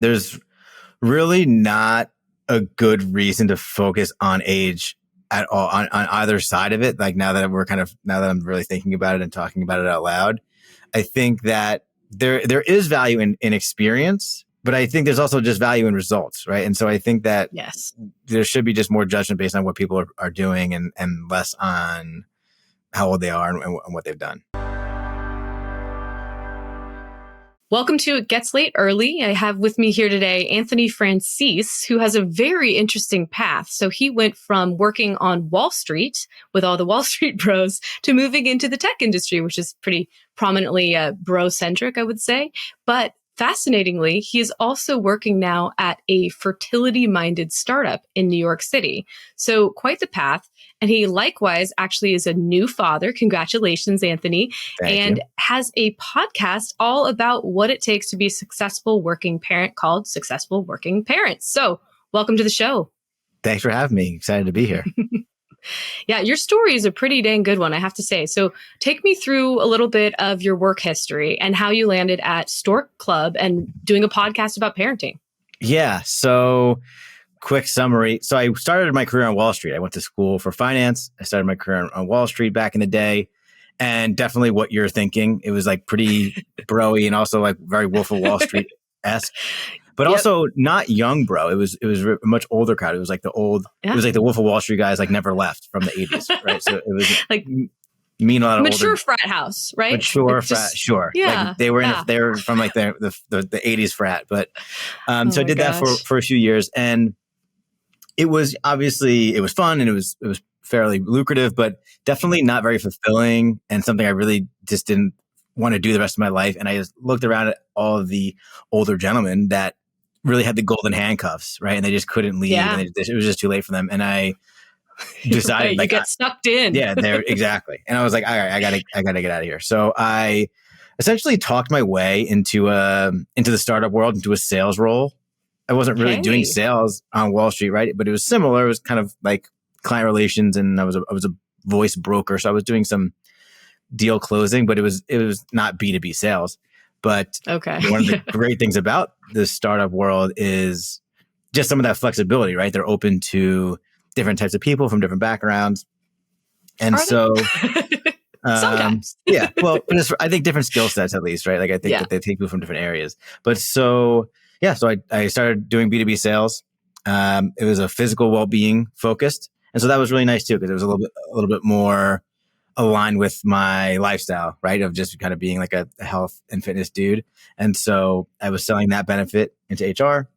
There's really not a good reason to focus on age at all on either side of it. Like now that I'm really thinking about it and talking about it out loud, I think that there is value in experience, but I think there's also just value in results, right? And so I think that yes, there should be just more judgment based on what people are doing and less on how old they are and what they've done. Welcome to It Gets Late Early. I have with me here today Anthony Franzese, who has a very interesting path. So he went from working on Wall Street with all the Wall Street bros to moving into the tech industry, which is pretty prominently bro-centric, I would say. But fascinatingly, he is also working now at a fertility-minded startup in New York City. So quite the path. And he likewise actually is a new father. Congratulations, Anthony. Thank you. Has a podcast all about what it takes to be a successful working parent called Successful Working Parents. So welcome to the show. Thanks for having me. Excited to be here. Yeah, your story is a pretty dang good one, I have to say. So take me through a little bit of your work history and how you landed at Stork Club and doing a podcast about parenting. Yeah. So quick summary. So I started my career on Wall Street. I went to school for finance. I started my career on Wall Street back in the day. And definitely what you're thinking. It was like pretty bro-y and also like very Wolf of Wall Street-esque. But also not young bro. It was a much older crowd. It was like it was like the Wolf of Wall Street guys like never left from the 80s, right? So it was like mean a lot of mature older, frat house, right? Mature frat, sure. Yeah, like they were from like the 80s frat. But so I did that for a few years, and it was fun and it was fairly lucrative, but definitely not very fulfilling and something I really just didn't want to do the rest of my life. And I just looked around at all of the older gentlemen that really had the golden handcuffs, right? And they just couldn't leave. Yeah. And it was just too late for them. And I decided you get sucked in. Yeah, there exactly. And I was like, all right, I gotta get out of here. So I essentially talked my way into the startup world, into a sales role. I wasn't really doing sales on Wall Street, right? But it was similar. It was kind of like client relations, and I was a voice broker, so I was doing some deal closing, but it was not B2B sales. But one of the great things about the startup world is just some of that flexibility, right? They're open to different types of people from different backgrounds, and sometimes, yeah. Well, but I think different skill sets at least, right? Like I think that they take people from different areas. But so I started doing B2B sales. It was a physical well-being focused. And so that was really nice too, because it was a little bit more aligned with my lifestyle, right? Of just kind of being like a health and fitness dude. And so I was selling that benefit into HR.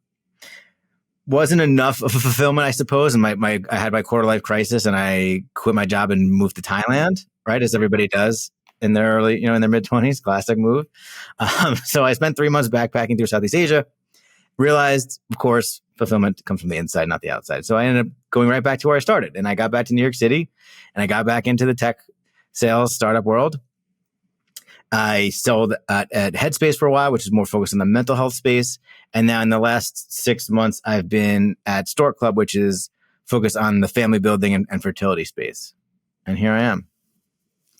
Wasn't enough of a fulfillment, I suppose. And I had my quarter life crisis, and I quit my job and moved to Thailand, right? As everybody does in their early, in their mid-20s, classic move. So I spent 3 months backpacking through Southeast Asia. Realized, of course, fulfillment comes from the inside, not the outside. So I ended up going right back to where I started. And I got back to New York City, and I got back into the tech sales startup world. I sold at Headspace for a while, which is more focused on the mental health space. And now in the last 6 months, I've been at Stork Club, which is focused on the family building and fertility space. And here I am.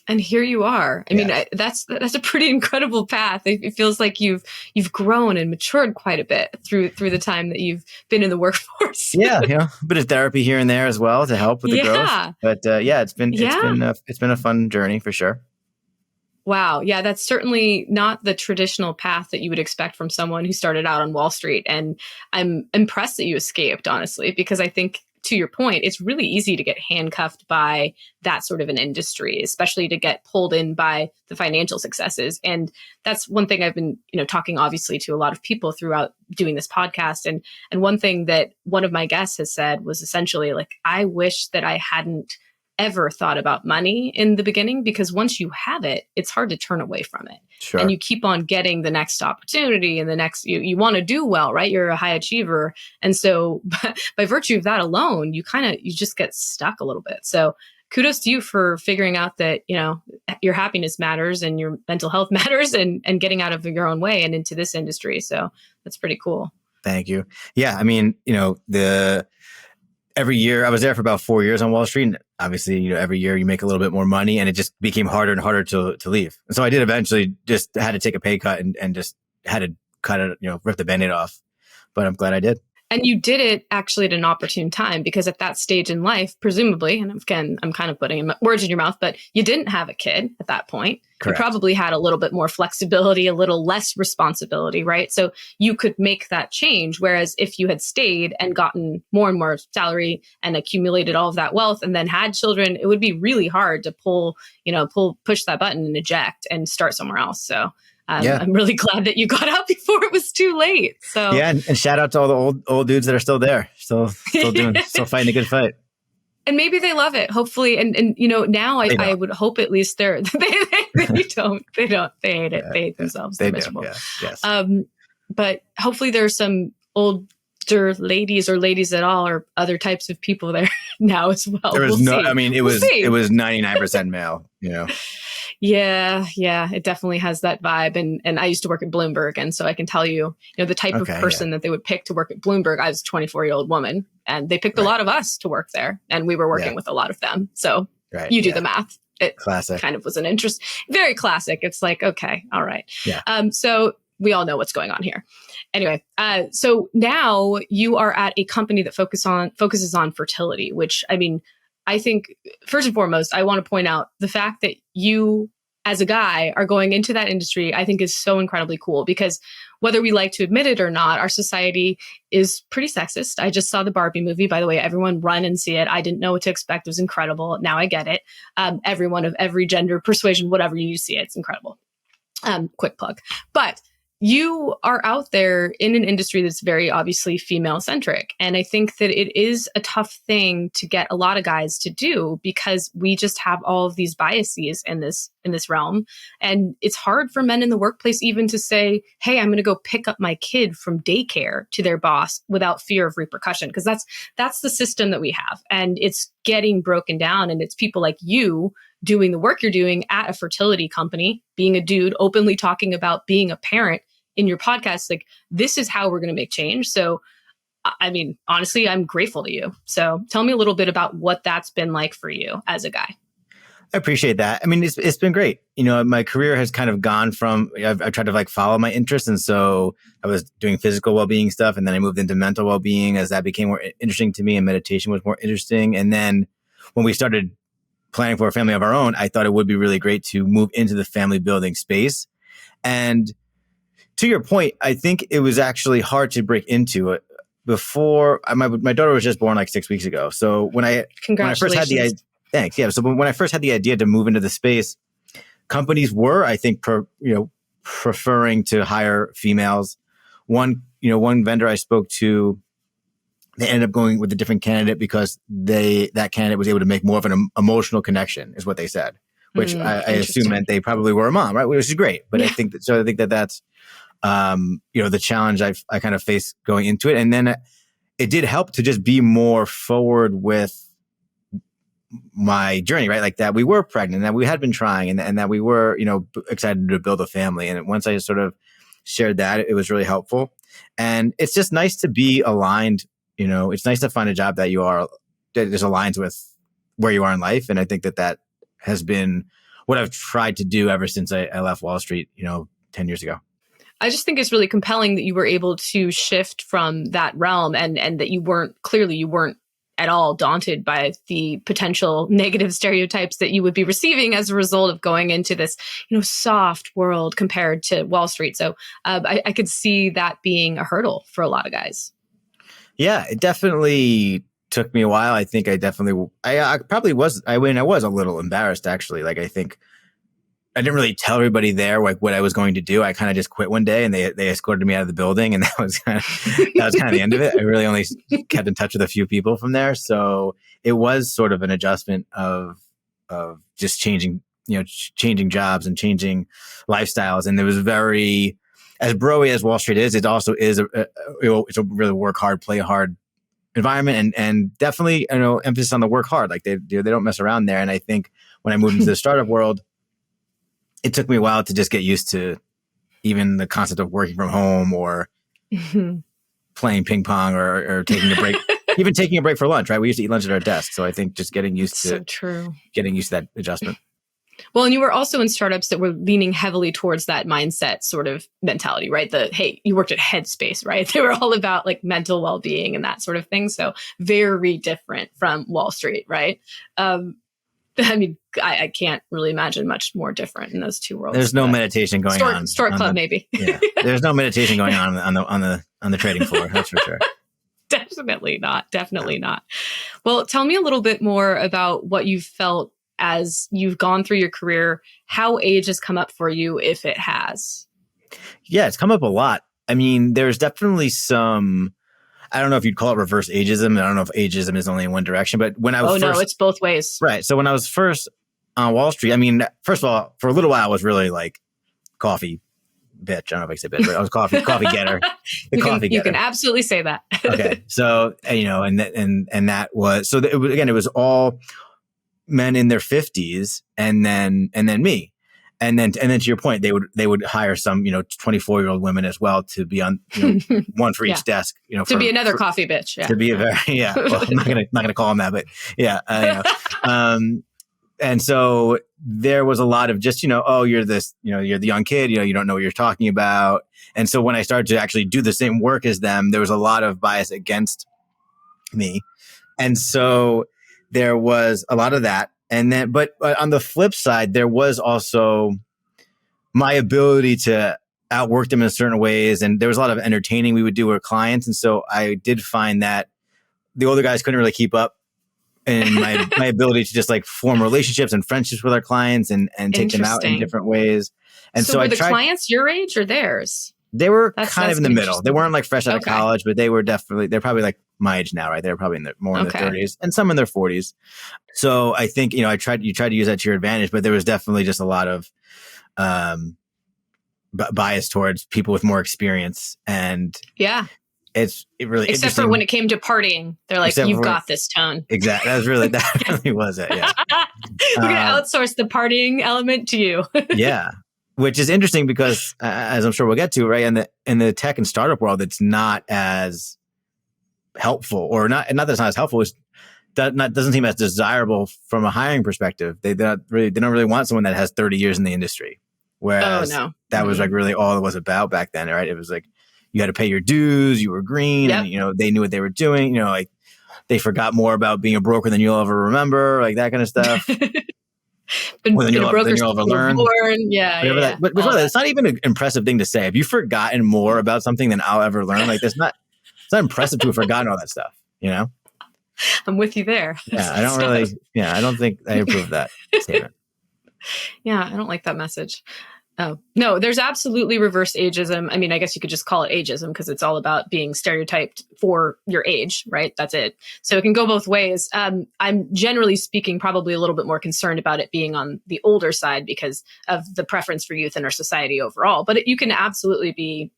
And here you are. I mean, that's a pretty incredible path. It feels like you've grown and matured quite a bit through the time that you've been in the workforce. Yeah, a bit of therapy here and there as well to help with the growth. But it's been a fun journey for sure. Wow. Yeah, that's certainly not the traditional path that you would expect from someone who started out on Wall Street. And I'm impressed that you escaped, honestly, because I think, to your point, it's really easy to get handcuffed by that sort of an industry, especially to get pulled in by the financial successes. And that's one thing I've been, talking obviously to a lot of people throughout doing this podcast. And one thing that one of my guests has said was essentially like, I wish that I hadn't ever thought about money in the beginning, because once you have it, it's hard to turn away from it. Sure. And you keep on getting the next opportunity and the next, you want to do well, right? You're a high achiever. And so by virtue of that alone, you just get stuck a little bit. So kudos to you for figuring out that, your happiness matters and your mental health matters, and getting out of your own way and into this industry. So that's pretty cool. Thank you. Yeah. I mean, every year I was there for about 4 years on Wall Street. And obviously, every year you make a little bit more money, and it just became harder and harder to leave. And so I did eventually just had to take a pay cut and just had to cut it, rip the Band-Aid off. but I'm glad I did. And you did it actually at an opportune time, because at that stage in life, presumably, and again, I'm kind of putting words in your mouth, but you didn't have a kid at that point. Correct. You probably had a little bit more flexibility, a little less responsibility, right? So you could make that change. Whereas if you had stayed and gotten more and more salary and accumulated all of that wealth and then had children, it would be really hard to push that button and eject and start somewhere else. So I'm really glad that you got out before it was too late. So yeah, and shout out to all the old dudes that are still there, still fighting a good fight. And maybe they love it, hopefully. And now I would hope at least they don't. They hate it. They hate themselves. They're miserable. Yeah. Yes. But hopefully there's some older ladies or ladies at all or other types of people there now as well. There was it was 99% male, Yeah, it definitely has that vibe. And I used to work at Bloomberg. And so I can tell you, the type of person that they would pick to work at Bloomberg. I was a 24-year-old woman, and they picked a lot of us to work there. And we were working with a lot of them. So you do the math. It classic. Kind of was an interest. Very classic. It's like, okay, all right. Yeah. So we all know what's going on here. Anyway, so now you are at a company that focuses on fertility, which, I think first and foremost, I want to point out the fact that you as a guy are going into that industry, I think is so incredibly cool, because whether we like to admit it or not, our society is pretty sexist. I just saw the Barbie movie, by the way. Everyone run and see it. I didn't know what to expect. It was incredible. Now I get it. Everyone of every gender, persuasion, whatever, you see it. It's incredible. Quick plug. But you are out there in an industry that's very obviously female centric. And I think that it is a tough thing to get a lot of guys to do, because we just have all of these biases in this realm. And it's hard for men in the workplace even to say, hey, I'm going to go pick up my kid from daycare to their boss without fear of repercussion. Because that's the system that we have. And it's getting broken down. And it's people like you doing the work you're doing at a fertility company, being a dude, openly talking about being a parent in your podcast. Like, this is how we're going to make change. So, honestly, I'm grateful to you. So tell me a little bit about what that's been like for you as a guy. I appreciate that. It's been great. My career has kind of gone from, I've tried to follow my interests. And so I was doing physical well-being stuff. And then I moved into mental well-being as that became more interesting to me, and meditation was more interesting. And then when we started planning for a family of our own, I thought it would be really great to move into the family building space. And to your point, I think it was actually hard to break into it before. My daughter was just born 6 weeks ago. So when I first had the idea, thanks. Yeah. So when I first had the idea to move into the space, companies were, I think, preferring to hire females. One vendor I spoke to, they ended up going with a different candidate because that candidate was able to make more of an emotional connection, is what they said, which I assume meant they probably were a mom, right? Which is great. But I think that's the challenge I kind of faced going into it. And then it did help to just be more forward with my journey, right? That we were pregnant, that we had been trying, and that we were, excited to build a family. And once I sort of shared that, it was really helpful. And it's just nice to be aligned. It's nice to find a job that just aligns with where you are in life. And I think that has been what I've tried to do ever since I left Wall Street, 10 years ago. I just think it's really compelling that you were able to shift from that realm, and that you weren't at all daunted by the potential negative stereotypes that you would be receiving as a result of going into this, soft world compared to Wall Street. So I could see that being a hurdle for a lot of guys. Yeah, it definitely took me a while. I think I probably was. I was a little embarrassed, actually. I think I didn't really tell everybody there what I was going to do. I kind of just quit one day, and they escorted me out of the building, and that was kind of the end of it. I really only kept in touch with a few people from there, so it was sort of an adjustment of just changing jobs and changing lifestyles. And it was very, as bro-y as Wall Street is, it also is it's a really work hard, play hard environment, and definitely emphasis on the work hard. They don't mess around there. And I think when I moved into the startup world, it took me a while to just get used to even the concept of working from home or playing ping pong or taking a break, even taking a break for lunch, right? We used to eat lunch at our desk. So I think just getting used to that adjustment. Well, and you were also in startups that were leaning heavily towards that mindset sort of mentality, right? Hey, you worked at Headspace, right? They were all about like mental well-being and that sort of thing. So very different from Wall Street, right? I mean, I can't really imagine much more different in those two worlds. There's no meditation going on. Stork Club, maybe. Yeah, there's no meditation going on the trading floor. That's for sure. Definitely not. Well, tell me a little bit more about what you've felt as you've gone through your career, how age has come up for you, if it has. Yeah, it's come up a lot. I mean, there's definitely some, I don't know if you'd call it reverse ageism. I don't know if ageism is only in one direction, but when I was no, it's both ways. Right. So when I was first on Wall Street, I mean, first of all, for a little while, I was really like coffee bitch. I don't know if I say bitch, but I was coffee getter. You can absolutely say that. Okay. So, and that was, so it was all men in their 50s and then me. And then to your point, they would hire some, 24-year-old women as well to be on, one for each desk, to be another coffee bitch. Yeah. To be a very, yeah. Well, I'm not gonna call them that, but yeah. And so there was a lot of just, oh, you're this, you're the young kid, you don't know what you're talking about. And so when I started to actually do the same work as them, there was a lot of bias against me. And so there was a lot of that. And then, but on the flip side, there was also my ability to outwork them in certain ways. And there was a lot of entertaining we would do with clients. And so I did find that the older guys couldn't really keep up in my ability to just like form relationships and friendships with our clients and take them out in different ways. And so were the clients your age or theirs? They were kind of in the middle. They weren't like fresh out of college, but they're probably like my age now, right? They're probably in their 30s and some in their 40s. So I think, you tried to use that to your advantage, but there was definitely just a lot of bias towards people with more experience. And it really except for when it came to partying, they're like, you've got this tone. Exactly. That really was it. Yeah. We're going to outsource the partying element to you. Yeah. Which is interesting because, as I'm sure we'll get to, right, in the tech and startup world, it's not as helpful, or not that it's not as helpful. Doesn't seem as desirable from a hiring perspective. They don't really want someone that has 30 years in the industry. Whereas that was like really all it was about back then, right? It was like you had to pay your dues, you were green, and they knew what they were doing. Like they forgot more about being a broker than you'll ever remember, like that kind of stuff. More than you'll ever learn. Yeah. But it's not even an impressive thing to say. Have you forgotten more about something than I'll ever learn? Like it's not impressive to have forgotten all that stuff, I'm with you there. Yeah, I don't think I approve of that statement. Yeah, I don't like that message. Oh, no, there's absolutely reverse ageism. I mean, I guess you could just call it ageism because it's all about being stereotyped for your age, right? That's it. So it can go both ways. I'm generally speaking probably a little bit more concerned about it being on the older side because of the preference for youth in our society overall. But you can absolutely be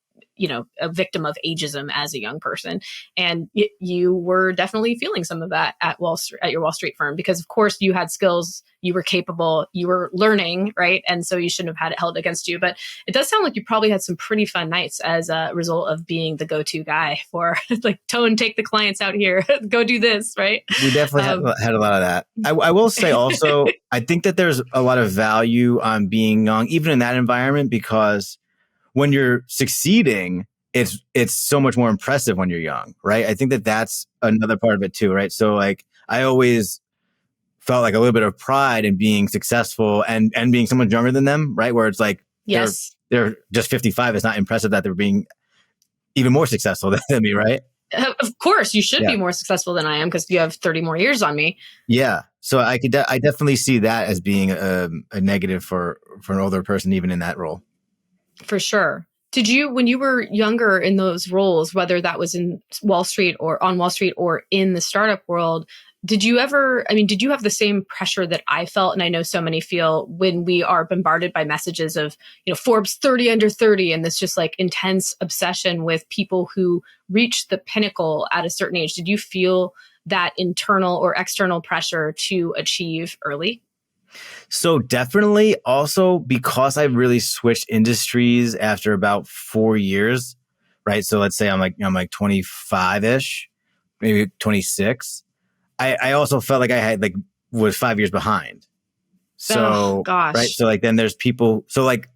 a victim of ageism as a young person. And you were definitely feeling some of that at your Wall Street firm, because of course you had skills, you were capable, you were learning, right? And so you shouldn't have had it held against you. But it does sound like you probably had some pretty fun nights as a result of being the go-to guy for like, Tone, take the clients out here, go do this, right? We definitely had a lot of that. I will say also, I think that there's a lot of value on being young, even in that environment, because when you're succeeding, it's so much more impressive when you're young, right? I think that that's another part of it too, right? So like I always felt like a little bit of pride in being successful and being someone younger than them, right? Where it's like, they're just 55. It's not impressive that they're being even more successful than me, right? Of course, you should be more successful than I am because you have 30 more years on me. Yeah. So I definitely see that as being a negative for an older person, even in that role. For sure. Did you, when you were younger in those roles, whether that was in Wall Street or on Wall Street or in the startup world, did you have the same pressure that I felt? And I know so many feel when we are bombarded by messages of, Forbes 30 under 30, and this just like intense obsession with people who reach the pinnacle at a certain age. Did you feel that internal or external pressure to achieve early? So definitely also because I really switched industries after about 4 years, right? So let's say I'm like 25-ish, maybe 26. I also felt like I had was 5 years behind. So, gosh. right. So like, then there's people, so like,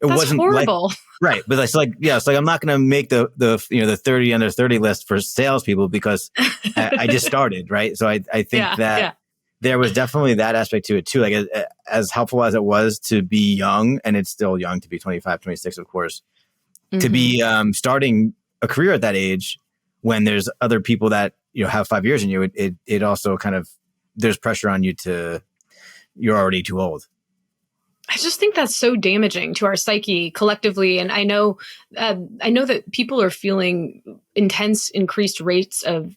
it That's wasn't horrible. like, right. But it's like, yeah, it's like, I'm not going to make the 30 under 30 list for salespeople because I just started. Right. So I think that there was definitely that aspect to it too. Like as helpful as it was to be young, and it's still young to be 25, 26, of course, to be starting a career at that age when there's other people that, have 5 years in you, it also kind of, there's pressure on you you're already too old. I just think that's so damaging to our psyche collectively. And I know that people are feeling intense, increased rates of,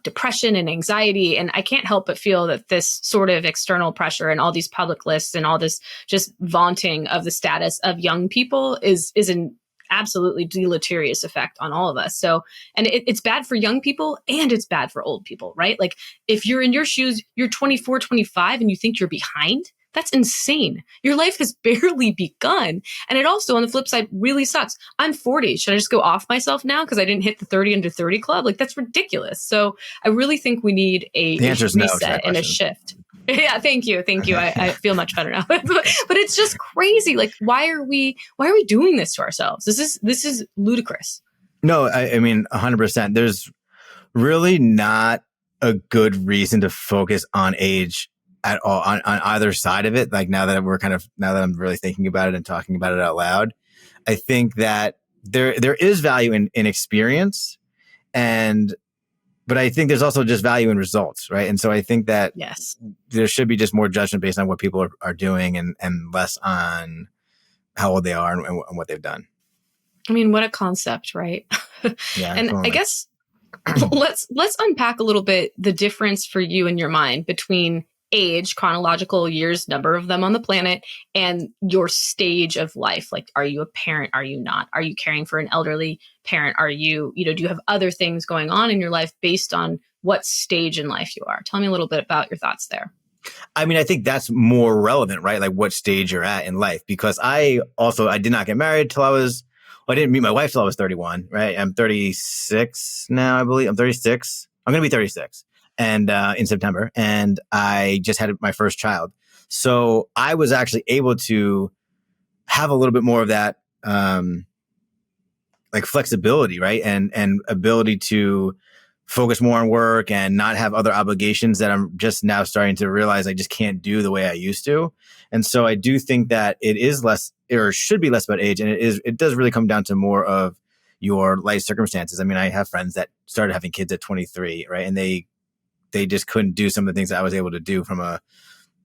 depression and anxiety. And I can't help but feel that this sort of external pressure and all these public lists and all this just vaunting of the status of young people is an absolutely deleterious effect on all of us. So, and it's bad for young people and it's bad for old people, right? Like if you're in your shoes, you're 24, 25 and you think you're behind. That's insane. Your life has barely begun. And it also, on the flip side, really sucks. I'm 40. Should I just go off myself now because I didn't hit the 30 under 30 club? Like, that's ridiculous. So I really think we need a reset and a shift. Yeah, thank you. I feel much better now. But it's just crazy. Like, why are we doing this to ourselves? This is ludicrous. No, I mean, 100%. There's really not a good reason to focus on age at all on either side of it. Like now that I'm really thinking about it and talking about it out loud, I think that there is value in experience, but I think there's also just value in results, right? And so I think that there should be just more judgment based on what people are doing and less on how old they are and what they've done. I mean, what a concept, right? Yeah. And I guess let's unpack a little bit the difference for you in your mind between age, chronological years, number of them on the planet, and your stage of life. Like, are you a parent? Are you not? Are you caring for an elderly parent? Are you, do you have other things going on in your life based on what stage in life you are? Tell me a little bit about your thoughts there. I mean, I think that's more relevant, right? Like what stage you're at in life, because I did not get married till I didn't meet my wife till I was 31, right? I'm 36 now, I believe. I'm 36. I'm going to be 36. And in September, and I just had my first child. So I was actually able to have a little bit more of that like flexibility, right? And ability to focus more on work and not have other obligations that I'm just now starting to realize I just can't do the way I used to. And so I do think that it is less, or should be less about age. And it does really come down to more of your life circumstances. I mean, I have friends that started having kids at 23, right? And they just couldn't do some of the things that I was able to do from a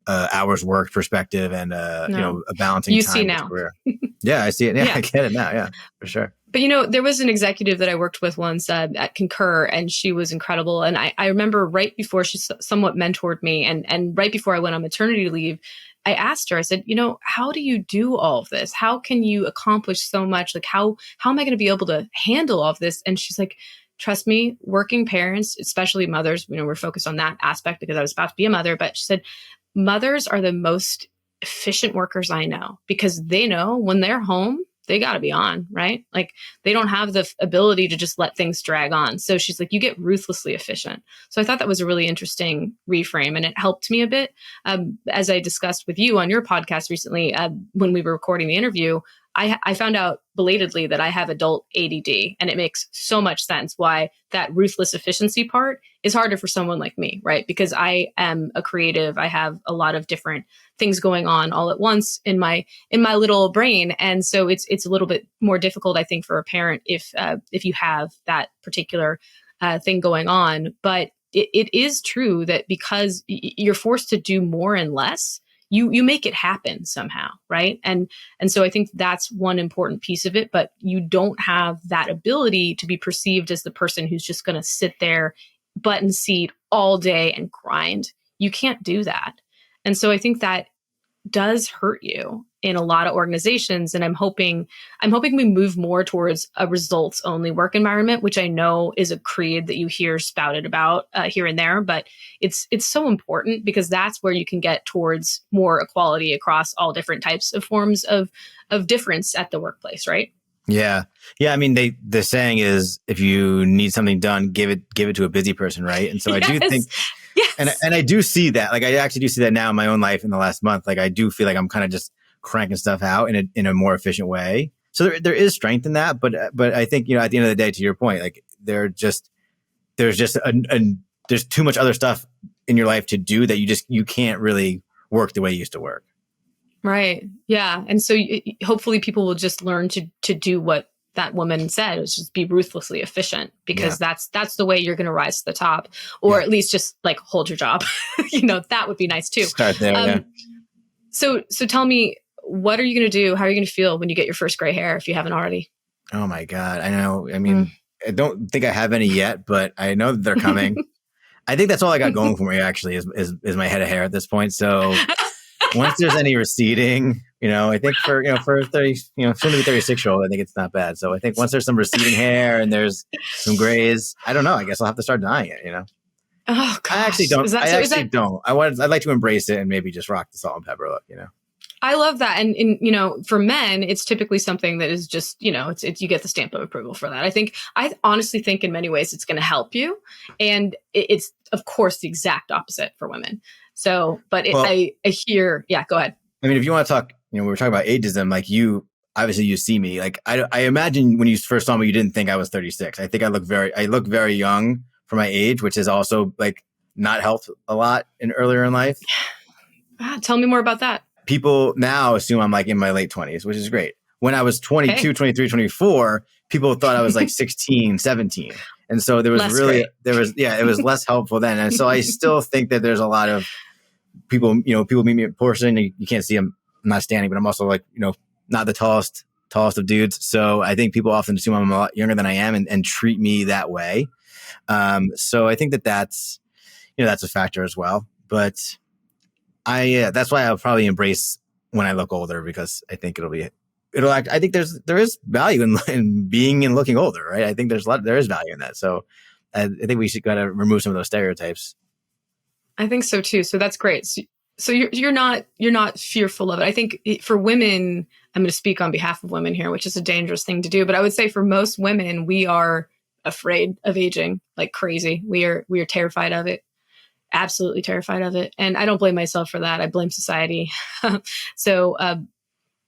hours worked perspective and a balancing you time see now. Career. Yeah, I see it. Yeah, I get it now. Yeah, for sure. But there was an executive that I worked with once at Concur, and she was incredible. And I remember right before she somewhat mentored me, and right before I went on maternity leave, I asked her, I said, how do you do all of this? How can you accomplish so much? Like, how am I going to be able to handle all of this? And she's like, trust me, working parents, especially mothers, we're focused on that aspect because I was about to be a mother, but she said, mothers are the most efficient workers I know because they know when they're home, they got to be on, right? Like they don't have the ability to just let things drag on. So she's like, you get ruthlessly efficient. So I thought that was a really interesting reframe, and it helped me a bit. As I discussed with you on your podcast recently, when we were recording the interview, I found out belatedly that I have adult ADD, and it makes so much sense why that ruthless efficiency part is harder for someone like me, right? Because I am a creative. I have a lot of different things going on all at once in my little brain. And so it's a little bit more difficult, I think, for a parent if you have that particular thing going on. But it is true that because you're forced to do more and less, you make it happen somehow, right? And so I think that's one important piece of it, but you don't have that ability to be perceived as the person who's just going to sit there, button seat all day and grind. You can't do that. And so I think that does hurt you in a lot of organizations. And I'm hoping we move more towards a results only work environment, which I know is a creed that you hear spouted about here and there, but it's so important because that's where you can get towards more equality across all different types of forms of difference at the workplace, right? Yeah. I mean, the saying is, if you need something done, give it to a busy person, right? And so I do think Yes. And I do see that. Like I actually do see that now in my own life in the last month. Like I do feel like I'm kind of just cranking stuff out in a more efficient way. So there is strength in that, but I think, you know, at the end of the day, to your point, like there's too much other stuff in your life to do that you can't really work the way you used to work. Right. Yeah. And so hopefully people will just learn to do what that woman said, was just be ruthlessly efficient, because that's the way you're going to rise to the top, or at least just like hold your job. You know, that would be nice too. Start there. So tell me, what are you going to do? How are you going to feel when you get your first gray hair, if you haven't already? Oh my God. I know. I mean, I don't think I have any yet, but I know that they're coming. I think that's all I got going for me actually is my head of hair at this point. So once there's any receding, you know, I think for 30, you know, soon to be 36-year-old, I think it's not bad. So I think once there's some receding hair and there's some grays, I don't know. I guess I'll have to start dyeing it, you know? Oh gosh. I actually don't. I'd like to embrace it and maybe just rock the salt and pepper look, you know? I love that. And you know, for men, it's typically something that is just, you know, it's you get the stamp of approval for that. I honestly think in many ways it's going to help you. And it's of course the exact opposite for women. So, but I hear, go ahead. I mean, if you want to talk, you know, we were talking about ageism, like obviously you see me, like I imagine when you first saw me, you didn't think I was 36. I think I look very young for my age, which has also like not helped a lot earlier in life. Tell me more about that. People now assume I'm like in my late 20s, which is great. When I was 22, 23, 24, people thought I was like 16, 17. And so there was it was less helpful then. And so I still think that there's a lot of people meet me in person. You can't see I'm not standing, but I'm also like, you know, not the tallest of dudes. So I think people often assume I'm a lot younger than I am and treat me that way. So I think that's a factor as well. But that's why I'll probably embrace when I look older, because I think I think there is value in being and looking older, right? I think there is value in that. So I think we should gotta remove some of those stereotypes. I think so too. So that's great. So you're not fearful of it. I think for women, I'm going to speak on behalf of women here, which is a dangerous thing to do. But I would say for most women, we are afraid of aging like crazy. We are terrified of it. Absolutely terrified of it. And I don't blame myself for that. I blame society. So,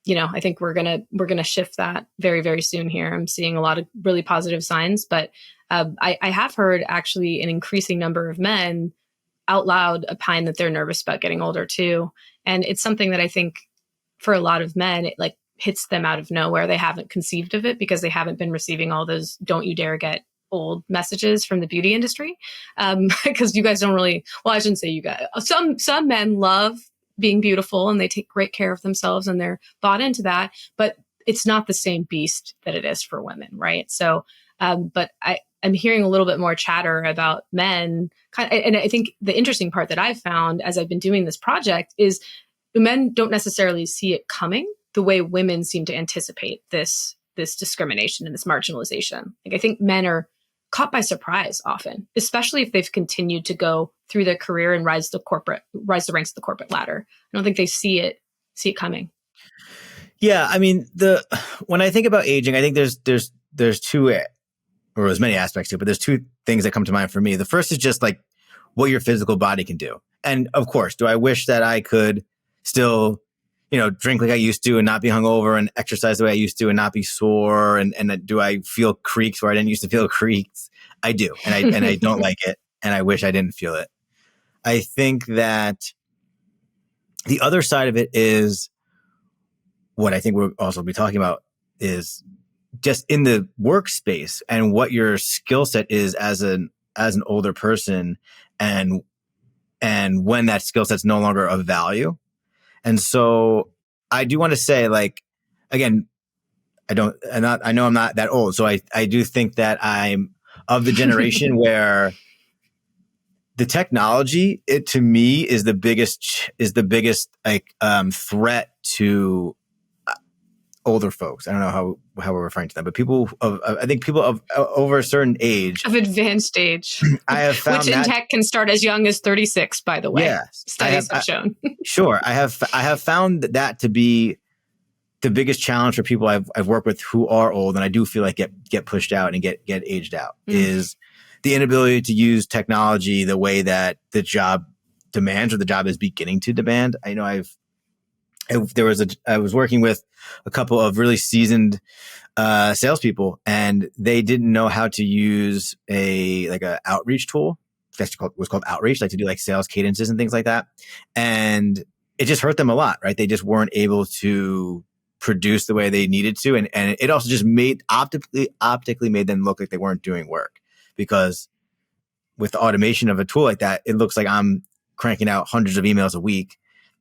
you know, I think we're going to shift that very, very soon here. I'm seeing a lot of really positive signs, but I have heard actually an increasing number of men out loud opine that they're nervous about getting older too. And it's something that I think for a lot of men, it like hits them out of nowhere. They haven't conceived of it because they haven't been receiving all those "don't you dare get old" messages from the beauty industry. Because you guys don't really, well, I shouldn't say you guys. Some men love being beautiful and they take great care of themselves and they're bought into that, but it's not the same beast that it is for women, right? So, but I'm hearing a little bit more chatter about men, and I think the interesting part that I've found as I've been doing this project is men don't necessarily see it coming the way women seem to anticipate this discrimination and this marginalization. Like I think men are caught by surprise often, especially if they've continued to go through their career and rise the ranks of the corporate ladder. I don't think they see it coming. Yeah, I mean, when I think about aging, I think there's two, or as many aspects to it, but there's two things that come to mind for me. The first is just like what your physical body can do. And of course, do I wish that I could still, you know, drink like I used to and not be hungover and exercise the way I used to and not be sore? And do I feel creaks where I didn't used to feel creaks? I do. And I don't like it. And I wish I didn't feel it. I think that the other side of it is what I think we'll also be talking about is just in the workspace and what your skill set is as an older person and when that skill set's no longer of value. And so I do want to say, like, again, I know I'm not that old. So I do think that I'm of the generation where the technology, it to me is the biggest like threat to older folks. I don't know how we're referring to them, but I think people of over a certain age, of advanced age, I have found which in tech can start as young as 36. By the way, yes, studies have shown. Sure, I have found that to be the biggest challenge for people I've worked with who are old, and I do feel like get pushed out and get aged out is the inability to use technology the way that the job demands or the job is beginning to demand. I know I was working with a couple of really seasoned salespeople, and they didn't know how to use a outreach tool. Was called Outreach, like to do like sales cadences and things like that. And it just hurt them a lot, right? They just weren't able to produce the way they needed to. And it also just optically made them look like they weren't doing work, because with the automation of a tool like that, it looks like I'm cranking out hundreds of emails a week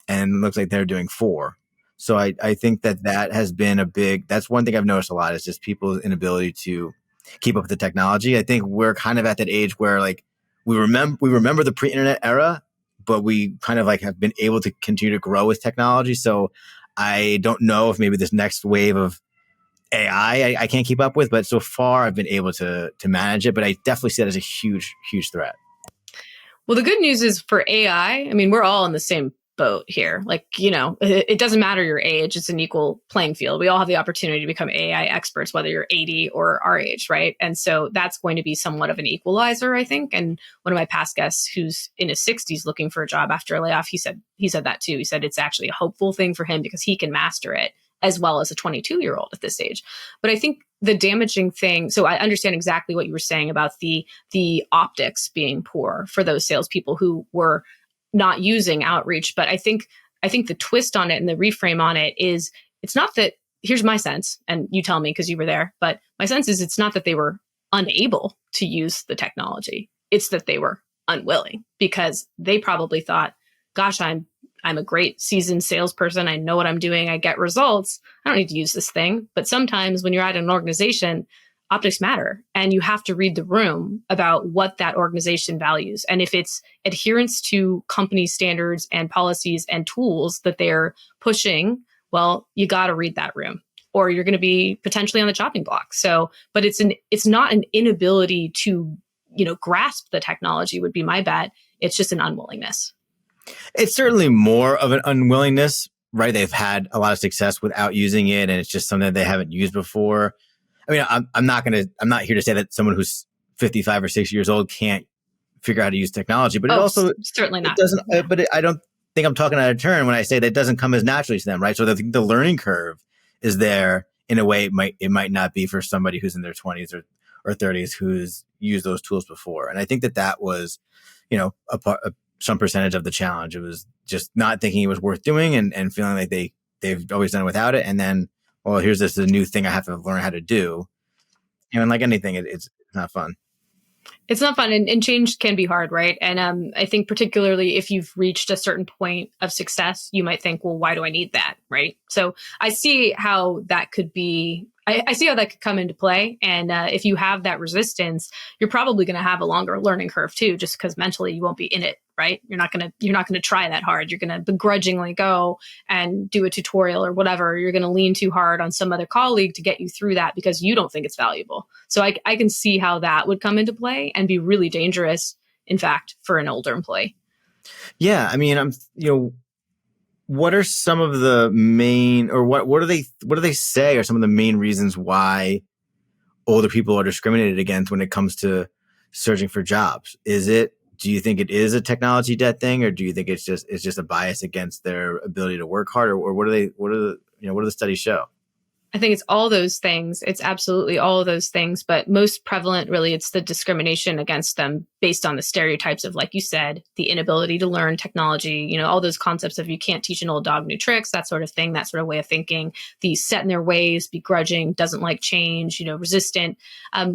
and it looks like they're doing 4. So I think that has been that's one thing I've noticed a lot, is just people's inability to keep up with the technology. I think we're kind of at that age where like, we remember the pre-internet era, but we kind of like have been able to continue to grow with technology. So I don't know if maybe this next wave of AI I can't keep up with, but so far I've been able to manage it. But I definitely see that as a huge, huge threat. Well, the good news is for AI, I mean, we're all in the same boat here. Like, it doesn't matter your age. It's an equal playing field. We all have the opportunity to become AI experts, whether you're 80 or our age, right? And so that's going to be somewhat of an equalizer, I think. And one of my past guests who's in his 60s looking for a job after a layoff, he said that too. He said it's actually a hopeful thing for him because he can master it as well as a 22-year-old at this age. But I think the damaging thing, so I understand exactly what you were saying about the optics being poor for those salespeople who were not using outreach. But I think the twist on it and the reframe on it is, it's not that, here's my sense, and you tell me because you were there, but my sense is it's not that they were unable to use the technology. It's that they were unwilling, because they probably thought, gosh, I'm a great seasoned salesperson. I know what I'm doing. I get results. I don't need to use this thing. But sometimes when you're at an organization, optics matter, and you have to read the room about what that organization values. And if it's adherence to company standards and policies and tools that they're pushing, well, you got to read that room, or you're going to be potentially on the chopping block. So, but it's not an inability to, grasp the technology would be my bet. It's just an unwillingness. It's certainly more of an unwillingness, right? They've had a lot of success without using it, and it's just something that they haven't used before. I mean, I'm not here to say that someone who's 55 or 60 years old can't figure out how to use technology, but it also certainly not. It doesn't. Yeah. I don't think I'm talking out of turn when I say that it doesn't come as naturally to them, right? So the learning curve is there in a way it might not be for somebody who's in their 20s or 30s who's used those tools before. And I think that was, some percentage of the challenge. It was just not thinking it was worth doing and feeling like they've always done it without it. And then, well, here's this new thing I have to learn how to do. And like anything, it's not fun. It's not fun, and change can be hard, right? And I think particularly if you've reached a certain point of success, you might think, well, why do I need that, right? So I see how that could be. I see how that could come into play. And if you have that resistance, you're probably going to have a longer learning curve too, just because mentally you won't be in it, right? You're not going to try that hard. You're going to begrudgingly go and do a tutorial or whatever. You're going to lean too hard on some other colleague to get you through that because you don't think it's valuable. So I can see how that would come into play and be really dangerous, in fact, for an older employee. Yeah. I mean, what are some of the main, or what do they say are some of the main reasons why older people are discriminated against when it comes to searching for jobs? Do you think it is a technology debt thing, or do you think it's just a bias against their ability to work hard, or what do the studies show? I think it's all those things. It's absolutely all of those things, but most prevalent, really, it's the discrimination against them based on the stereotypes of, like you said, the inability to learn technology, all those concepts of you can't teach an old dog new tricks, that sort of thing, that sort of way of thinking, the set in their ways, begrudging, doesn't like change, resistant,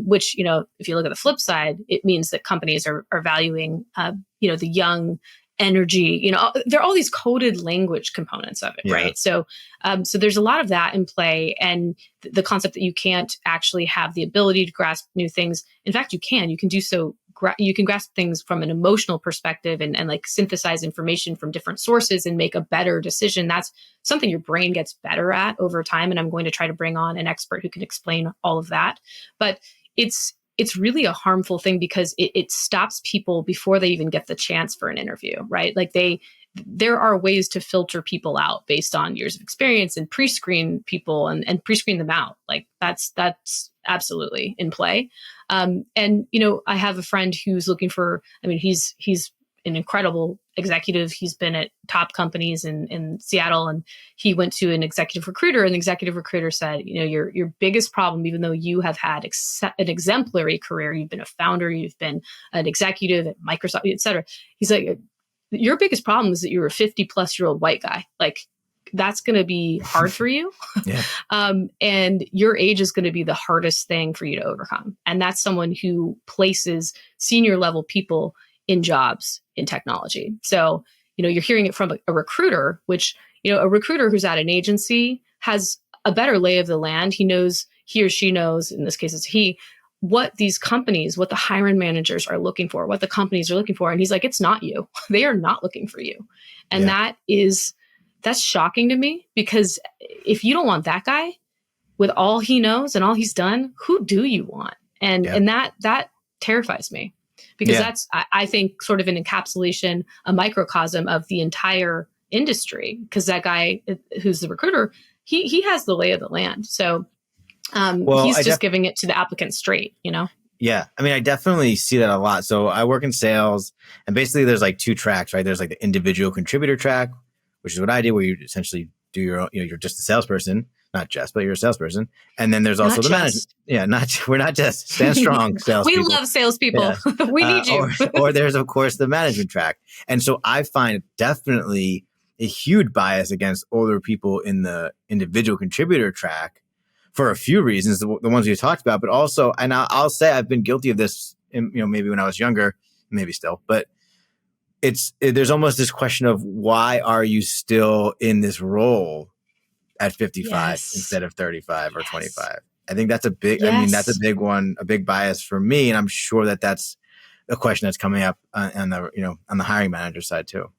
which, if you look at the flip side, it means that companies are valuing, the young, energy, there are all these coded language components of it, yeah. Right? So there's a lot of that in play, and the concept that you can't actually have the ability to grasp new things. In fact, you can do so. You can grasp things from an emotional perspective and like synthesize information from different sources and make a better decision. That's something your brain gets better at over time. And I'm going to try to bring on an expert who can explain all of that. But it's really a harmful thing because it stops people before they even get the chance for an interview, right? Like there are ways to filter people out based on years of experience and pre-screen people and pre-screen them out. Like that's absolutely in play. And, I have a friend who's looking for, he's an incredible executive. He's been at top companies in Seattle, and he went to an executive recruiter, and the executive recruiter said, your biggest problem, even though you have had an exemplary career, you've been a founder, you've been an executive at Microsoft, et cetera. He's like, your biggest problem is that you're a 50-plus-year-old white guy. Like, that's going to be hard for you. Yeah. And your age is going to be the hardest thing for you to overcome. And that's someone who places senior level people in jobs in technology. So, you're hearing it from a recruiter, which, a recruiter who's at an agency has a better lay of the land. He or she knows, in this case it's he, what these companies, what the hiring managers are looking for, what the companies are looking for. And he's like, it's not you. They are not looking for you. And that's shocking to me, because if you don't want that guy with all he knows and all he's done, who do you want? And that terrifies me, because that's, I think, sort of an encapsulation, a microcosm of the entire industry, because that guy who's the recruiter, he has the lay of the land. So he's just giving it to the applicant straight, Yeah. I definitely see that a lot. So I work in sales, and basically there's like two tracks, right? There's like the individual contributor track, which is what I do, where you essentially do your own, you're just a salesperson, not just, but you're a salesperson. And then there's also the management. Yeah. We're not just stand strong salespeople. We love salespeople. Yeah. We need you. or there's, of course, the management track. And so I find definitely a huge bias against older people in the individual contributor track, for a few reasons, the ones we talked about, but also, and I'll say I've been guilty of this, maybe when I was younger, maybe still, but there's almost this question of, why are you still in this role at 55 instead of 35 or 25? I think that's a big, that's a big one, a big bias for me. And I'm sure that that's a question that's coming up on the hiring manager side too.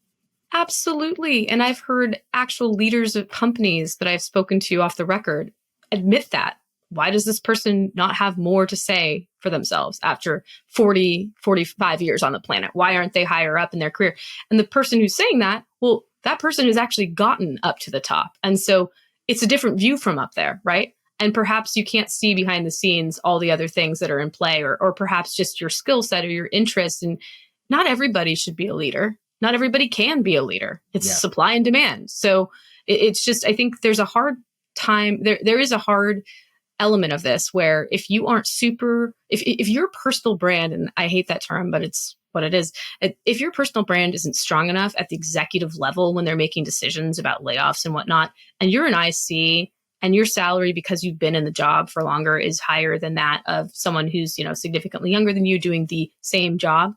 Absolutely. And I've heard actual leaders of companies that I've spoken to off the record admit that. Why does this person not have more to say for themselves after 40, 45 years on the planet? Why aren't they higher up in their career? And the person who's saying that, well, that person has actually gotten up to the top. And so it's a different view from up there, right? And perhaps you can't see behind the scenes all the other things that are in play, or perhaps just your skill set or your interest. And not everybody should be a leader. Not everybody can be a leader. It's supply and demand. So it's just, I think there's a hard time. There is a hard element of this where if you aren't if your personal brand, and I hate that term, but it's what it is. If your personal brand isn't strong enough at the executive level when they're making decisions about layoffs and whatnot, and you're an IC and your salary, because you've been in the job for longer, is higher than that of someone who's, significantly younger than you doing the same job,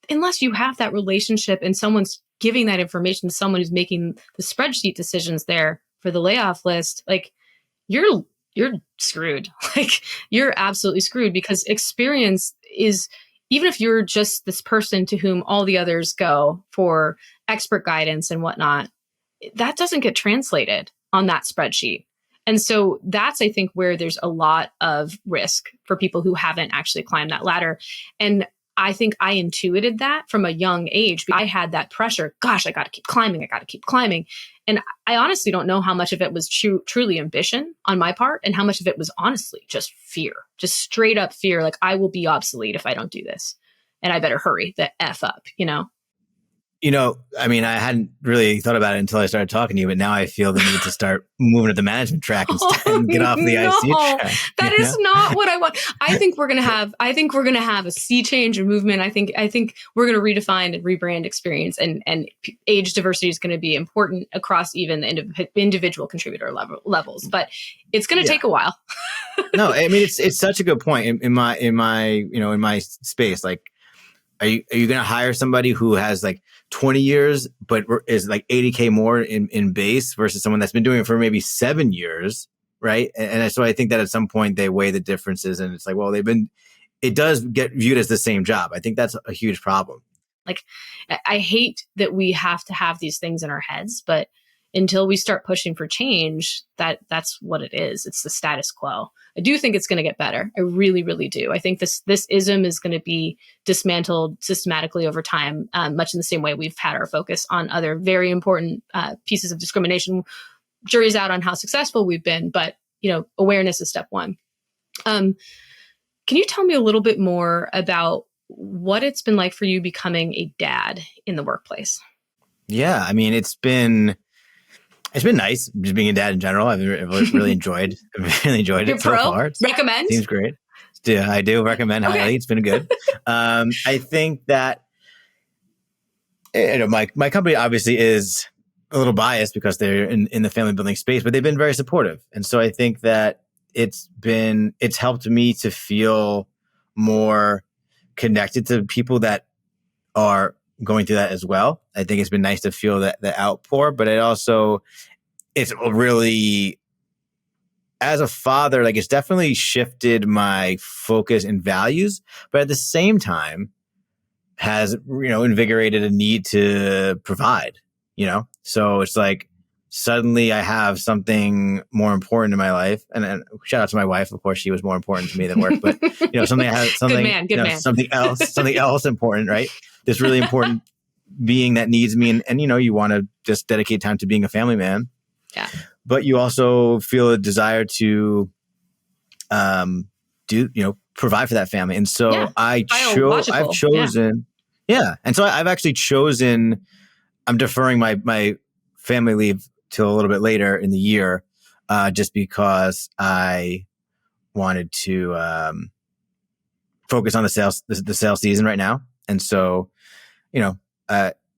unless you have that relationship and someone's giving that information to someone who's making the spreadsheet decisions there for the layoff list, like you're screwed. Like you're absolutely screwed, because experience is, even if you're just this person to whom all the others go for expert guidance and whatnot, that doesn't get translated on that spreadsheet. And so that's, I think, where there's a lot of risk for people who haven't actually climbed that ladder. And I think I intuited that from a young age. I had that pressure. Gosh, I got to keep climbing. I got to keep climbing. And I honestly don't know how much of it was truly ambition on my part, and how much of it was honestly just fear, just straight up fear. Like, I will be obsolete if I don't do this, and I better hurry the F up, I hadn't really thought about it until I started talking to you, but now I feel the need to start moving to the management track instead and get off the IC track. That is not what I want. I think we're going to have a sea change and movement. I think we're going to redefine and rebrand experience, and age diversity is going to be important across even the individual contributor levels, but it's going to take a while. No, it's such a good point in my space. Like, are you going to hire somebody who has like 20 years, but is like 80K more in base, versus someone that's been doing it for maybe 7 years, right? And so I think that at some point they weigh the differences, and it's like, well, it does get viewed as the same job. I think that's a huge problem. Like, I hate that we have to have these things in our heads, but until we start pushing for change, that's what it is. It's the status quo. I do think it's going to get better. I really, really do. I think this ism is going to be dismantled systematically over time, much in the same way we've had our focus on other very important pieces of discrimination. Jury's out on how successful we've been, but awareness is step one. Can you tell me a little bit more about what it's been like for you becoming a dad in the workplace? Yeah, I mean, it's been nice just being a dad in general. I've really enjoyed it so pro? far. It Recommend? seems great. Yeah, I do recommend highly. Okay. It's been good. I think that my company obviously is a little biased because they're in the family building space, but they've been very supportive. And so I think that it's helped me to feel more connected to people that are going through that as well. I think it's been nice to feel that the outpour, but it's really, as a father, like it's definitely shifted my focus and values, but at the same time has, invigorated a need to provide, so it's like suddenly I have something more important in my life, and shout out to my wife. Of course, she was more important to me than work, but something I have something, Good man. something else important, right? This really important being that needs me. And you want to just dedicate time to being a family man. Yeah. But you also feel a desire to, provide for that family. And so I've chosen, And so I've actually chosen, I'm deferring my family leave till a little bit later in the year, just because I wanted to, focus on the sales season right now. And so,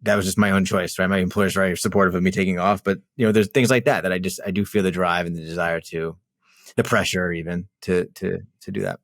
that was just my own choice, right? My employer's very supportive of me taking off, but there's things like that I do feel the drive and the desire the pressure even to do that.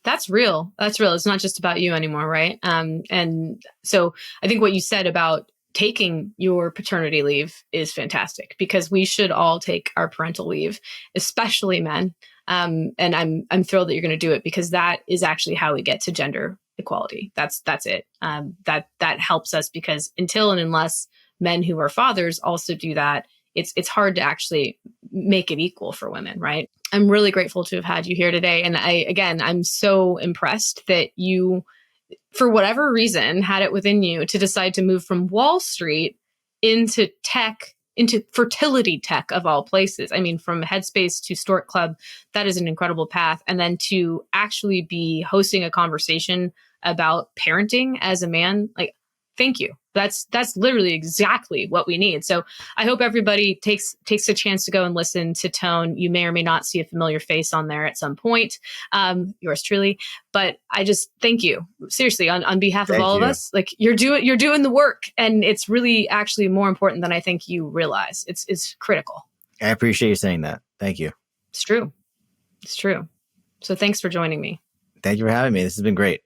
That's real. It's not just about you anymore, right? And so I think what you said about taking your paternity leave is fantastic, because we should all take our parental leave, especially men. And I'm thrilled that you're going to do it, because that is actually how we get to gender equality. That's it. That helps us, because until and unless men who are fathers also do that, it's hard to actually make it equal for women, right? I'm really grateful to have had you here today. And I'm so impressed that you, for whatever reason, had it within you to decide to move from Wall Street into tech, into fertility tech of all places. I mean, from Headspace to Stork Club, that is an incredible path. And then to actually be hosting a conversation about parenting as a man, like, thank you. That's literally exactly what we need. So I hope everybody takes a chance to go and listen to Tone. You may or may not see a familiar face on there at some point. Yours truly. But I just thank you, seriously, on behalf of all of us. Like, you're doing the work, and it's really actually more important than I think you realize. It's critical. I appreciate you saying that. Thank you. It's true. So thanks for joining me. Thank you for having me. This has been great.